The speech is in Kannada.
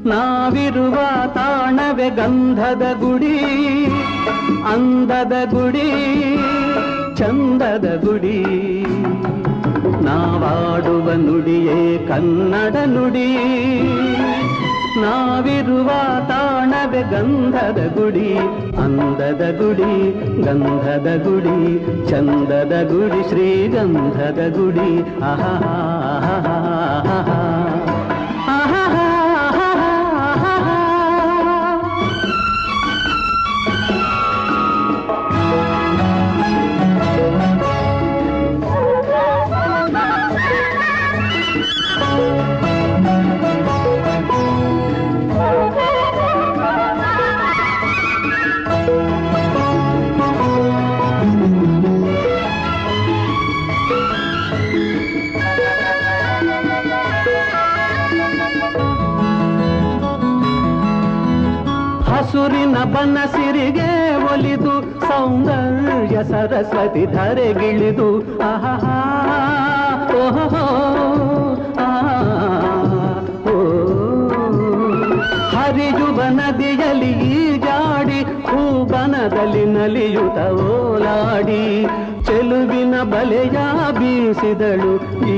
ನಾವಿರುವ ತಾಣವೇ ಗಂಧದ ಗುಡಿ, ಅಂದದ ಗುಡಿ, ಚಂದದ ಗುಡಿ. ನಾವಾಡುವ ನುಡಿಯೇ ಕನ್ನಡ ನುಡಿ. ನಾವಿರುವ ತಾಣವೇ ಗಂಧದ ಗುಡಿ, ಅಂದದ ಗುಡಿ, ಗಂಧದ ಗುಡಿ, ಚಂದದ ಗುಡಿ, ಶ್ರೀಗಂಧದ ಗುಡಿ. ಆಹಾ ಹಸುರಿನ ಬನಸಿರಿಗೆ ಒಲಿದು ಸೌಂದರ್ಯ ಸರಸ್ವತಿ ಧರೆಗಿಳಿದು ಆಹಾ ಓಹೋ ಹರಿಯುವ ನದಿಯಲ್ಲಿ ಈಜಾಡಿ ಹೂಬನದಲ್ಲಿ ನಲಿಯುತ್ತ ಓಲಾಡಿ ಚೆಲುವಿನ ಬಲೆಯ ಬೀಸಿದಳು ಈ